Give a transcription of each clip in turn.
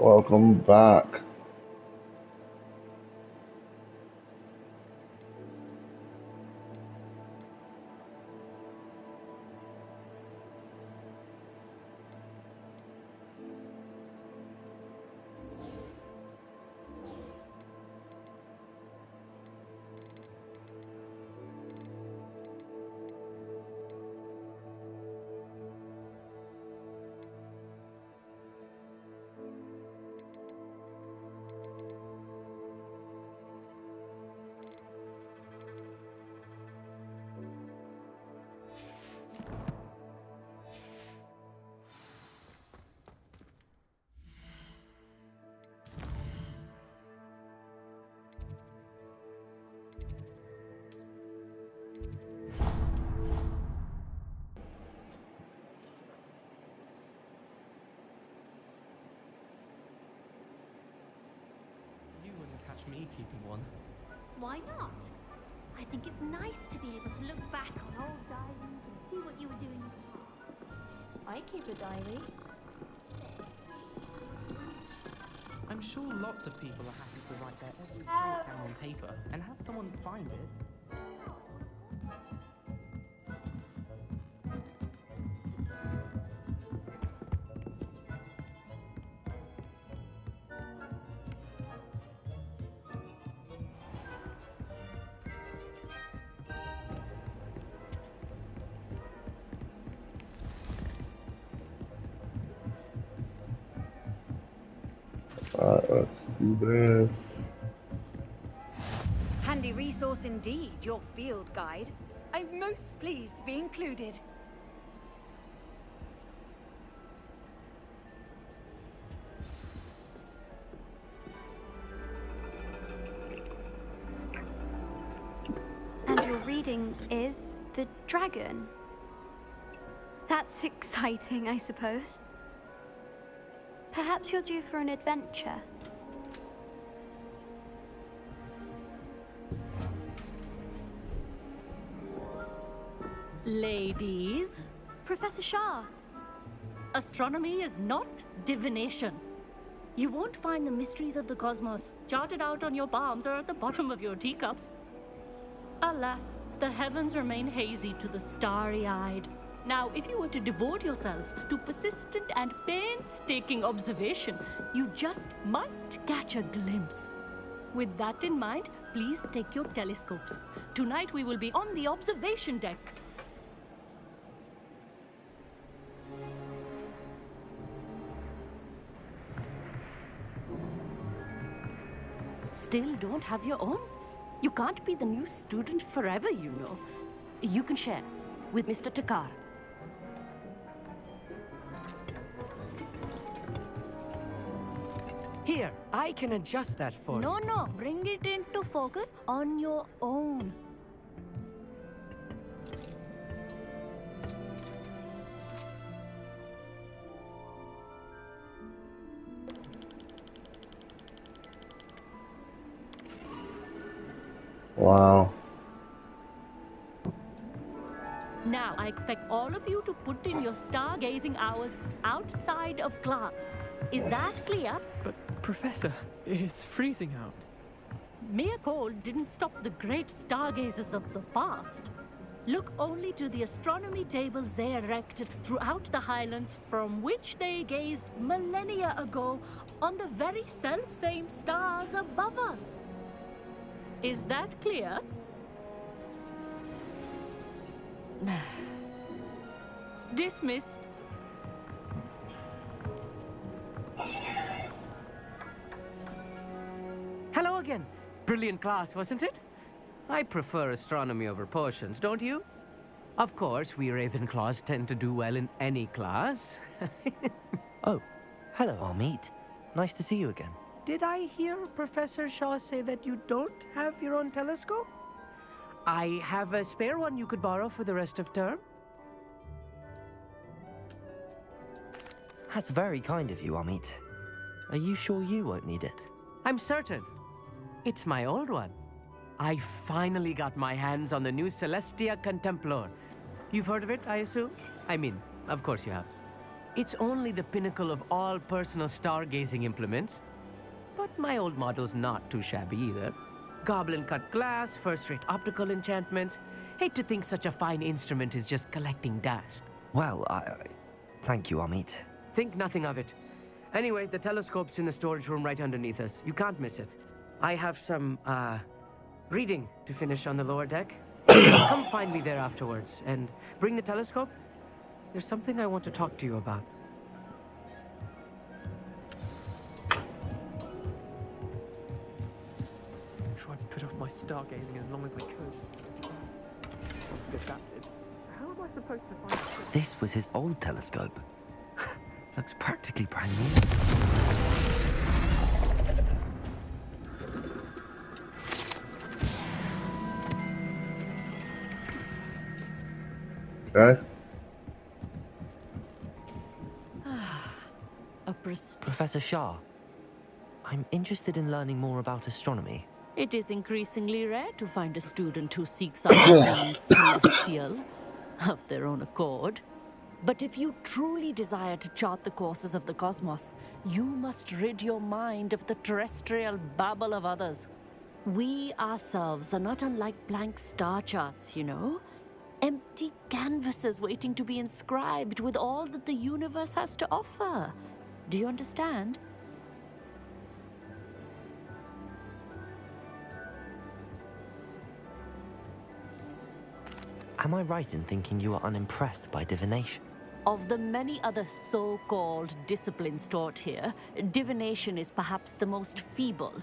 Welcome back. You wouldn't catch me keeping one. Why not? I think it's nice to be able to look back on old diaries and see what you were doing in the past. I keep a diary. I'm sure lots of people are happy to write their every breakdown on paper and have someone find it. Let's do this. Handy resource indeed, your field guide. I'm most pleased to be included. And your reading is the dragon. That's exciting, I suppose. Perhaps you're due for an adventure. Ladies, Professor Shah. astronomy is not divination. You won't find the mysteries of the cosmos charted out on your palms or at the bottom of your teacups. Alas, the heavens remain hazy to the starry-eyed. Now, if you were to devote yourselves to persistent and painstaking observation, you just might catch a glimpse. With that in mind, please take your telescopes. Tonight we will be on the observation deck. Still don't have your own? You can't be the new student forever, you know. You can share with Mr. Takar. Here, I can adjust that for you. No, bring it into focus on your own. Wow. Now, I expect all of you to put in your stargazing hours outside of class. Is that clear? But, Professor, it's freezing out. Mere cold didn't stop the great stargazers of the past. Look only to the astronomy tables they erected throughout the highlands from which they gazed millennia ago on the very self-same stars above us. Is that clear? Dismissed. Hello again. Brilliant class, wasn't it? I prefer astronomy over potions, don't you? Of course, we Ravenclaws tend to do well in any class. Oh, hello, Amit. Nice to see you again. Did I hear Professor Shaw say that you don't have your own telescope? I have a spare one you could borrow for the rest of term. That's very kind of you, Amit. Are you sure you won't need it? I'm certain. It's my old one. I finally got my hands on the new Celestia Contemplor. You've heard of it, I assume? I mean, of course you have. It's only the pinnacle of all personal stargazing implements. But my old model's not too shabby either. Goblin-cut glass, first-rate optical enchantments. Hate to think such a fine instrument is just collecting dust. Well, thank you, Amit. Think nothing of it. Anyway, the telescope's in the storage room right underneath us. You can't miss it. I have some, reading to finish on the lower deck. Come find me there afterwards, and bring the telescope. There's something I want to talk to you about. Tried to put off my stargazing as long as I could. Distracted. How am I supposed to find it? This was his old telescope. Looks practically brand new. Okay. Professor Shah, I'm interested in learning more about astronomy. It is increasingly rare to find a student who seeks out the celestial of their own accord. But if you truly desire to chart the courses of the cosmos, you must rid your mind of the terrestrial babble of others. We ourselves are not unlike blank star charts, you know? Empty canvases waiting to be inscribed with all that the universe has to offer. Do you understand? Am I right in thinking you are unimpressed by divination? Of the many other so-called disciplines taught here, divination is perhaps the most feeble,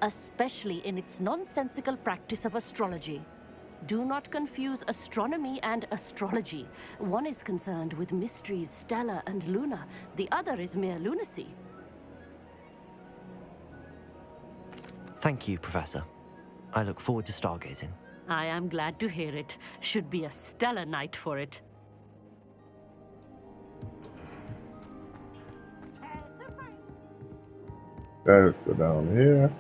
especially in its nonsensical practice of astrology. Do not confuse astronomy and astrology. One is concerned with mysteries stellar and lunar. The other is mere lunacy. Thank you, Professor. I look forward to stargazing. I am glad to hear it. Should be a stellar night for it. Let's go down here.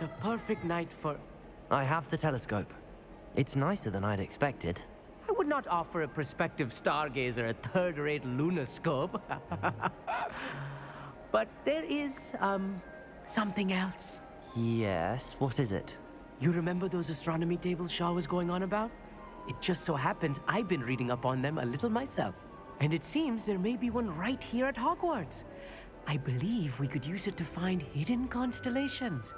The perfect night for... I have the telescope. It's nicer than I'd expected. I would not offer a prospective stargazer a third-rate lunoscope. But there is, something else. Yes, what is it? You remember those astronomy tables Shaw was going on about? It just so happens I've been reading up on them a little myself. And it seems there may be one right here at Hogwarts. I believe we could use it to find hidden constellations.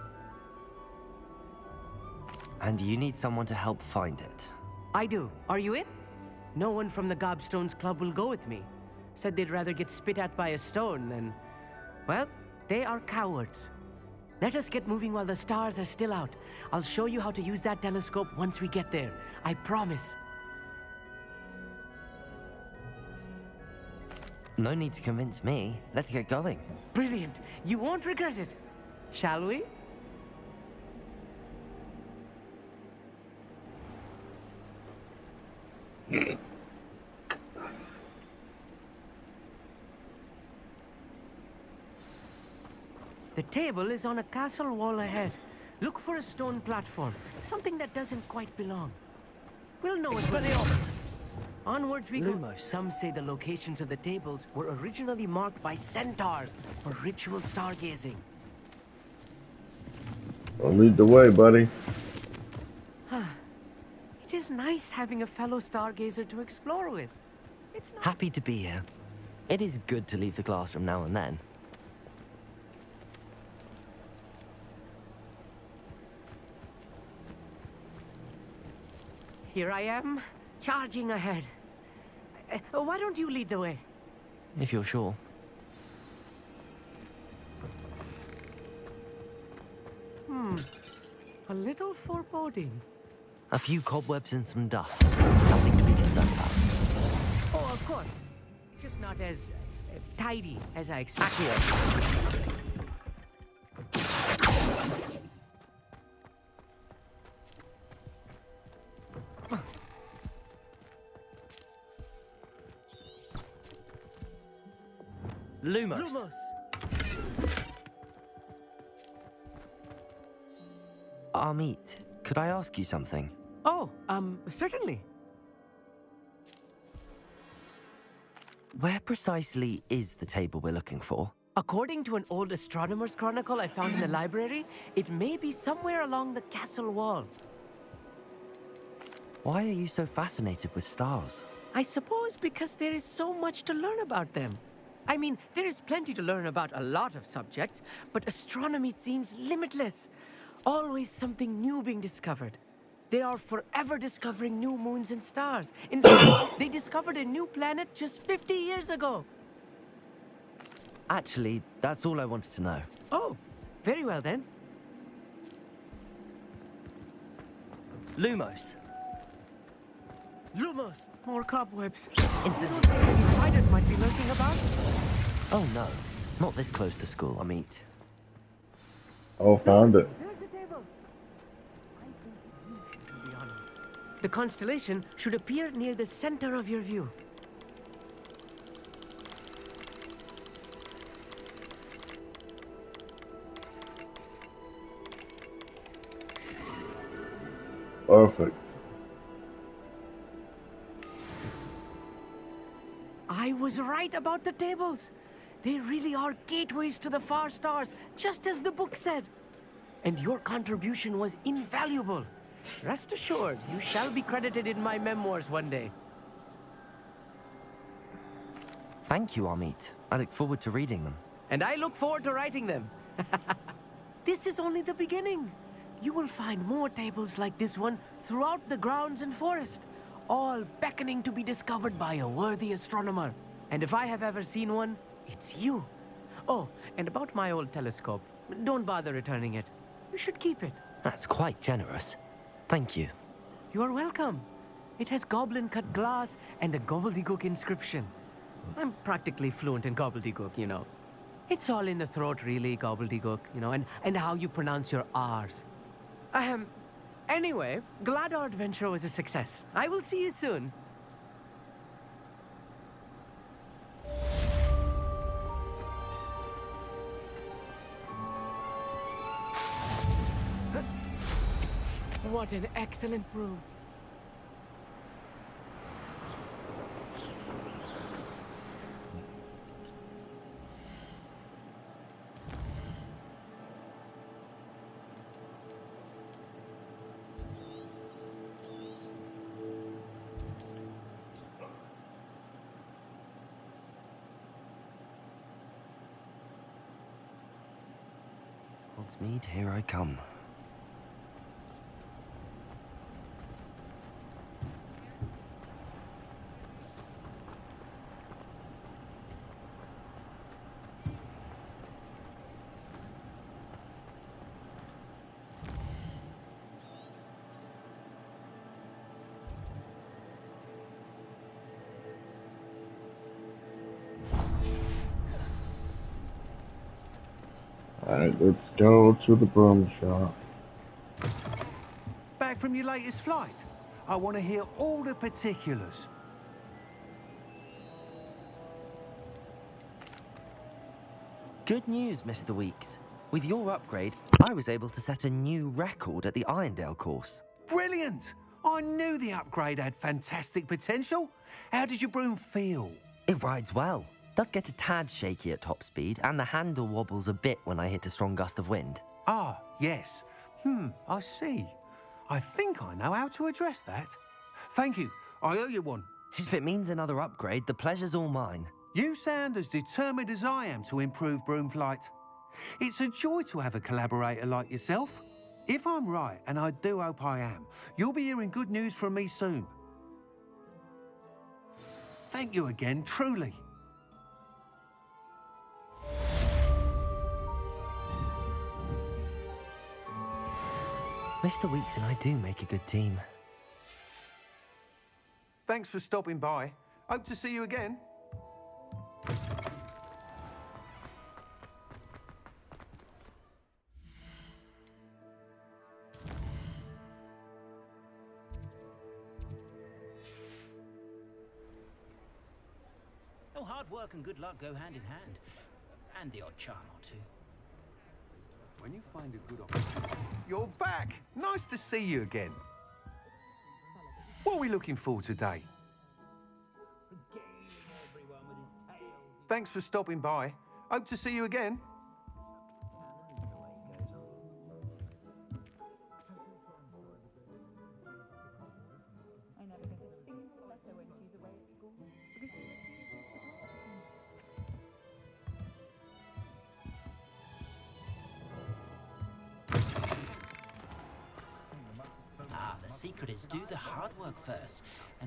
And you need someone to help find it. I do. Are you in? No one from the Gobstones Club will go with me. Said they'd rather get spit at by a stone than... Well, they are cowards. Let us get moving while the stars are still out. I'll show you how to use that telescope once we get there. I promise. No need to convince me. Let's get going. Brilliant. You won't regret it. Shall we? The table is on a castle wall ahead. Look for a stone platform, something that doesn't quite belong. We'll know it when it is. Onwards we go. Lumos. Some say the locations of the tables were originally marked by centaurs for ritual stargazing. I'll lead the way, buddy. It is nice having a fellow stargazer to explore with. It's not... Happy to be here. It is good to leave the classroom now and then. Here I am, charging ahead. Why don't you lead the way? If you're sure. A little foreboding. A few cobwebs and some dust. Nothing to be concerned about. Oh, of course. Just not as tidy as I expected. Lumos. Lumos! Amit, could I ask you something? Oh, certainly. Where precisely is the table we're looking for? According to an old astronomer's chronicle I found in the library, it may be somewhere along the castle wall. Why are you so fascinated with stars? I suppose because there is so much to learn about them. I mean, there is plenty to learn about a lot of subjects, but astronomy seems limitless. Always something new being discovered. They are forever discovering new moons and stars. In fact, they discovered a new planet just 50 years ago. Actually, that's all I wanted to know. Oh, very well then. Lumos. Lumos, more cobwebs. Incident. Little baby spiders might be lurking about. Oh no, not this close to school, Amit. Oh, found it. The constellation should appear near the center of your view. Perfect. I was right about the tables. They really are gateways to the far stars, just as the book said. And your contribution was invaluable. Rest assured, you shall be credited in my memoirs one day. Thank you, Amit. I look forward to reading them. And I look forward to writing them. This is only the beginning. You will find more tables like this one throughout the grounds and forest, all beckoning to be discovered by a worthy astronomer. And if I have ever seen one, it's you. Oh, and about my old telescope, don't bother returning it. You should keep it. That's quite generous. Thank you. You are welcome. It has goblin-cut glass and a gobbledygook inscription. I'm practically fluent in gobbledygook, you know. It's all in the throat, really, gobbledygook, you know, and how you pronounce your R's. Anyway, glad our adventure was a success. I will see you soon. What an excellent brew. Hogsmeade, here I come. Alright, let's go to the broom shop. Back from your latest flight? I want to hear all the particulars. Good news, Mr. Weeks. With your upgrade, I was able to set a new record at the Irondale course. Brilliant! I knew the upgrade had fantastic potential. How did your broom feel? It rides well. Does get a tad shaky at top speed, and the handle wobbles a bit when I hit a strong gust of wind. Ah, yes. I see. I think I know how to address that. Thank you. I owe you one. If it means another upgrade, the pleasure's all mine. You sound as determined as I am to improve broom flight. It's a joy to have a collaborator like yourself. If I'm right, and I do hope I am, you'll be hearing good news from me soon. Thank you again, truly. Mr. Weeks and I do make a good team. Thanks for stopping by. Hope to see you again. Oh, hard work and good luck go hand in hand. And the odd charm or two. When you find a good opportunity... You're back! Nice to see you again. What are we looking for today? Regaling everyone with his Thanks for stopping by. Hope to see you again. Ah, the secret is do the hard work first.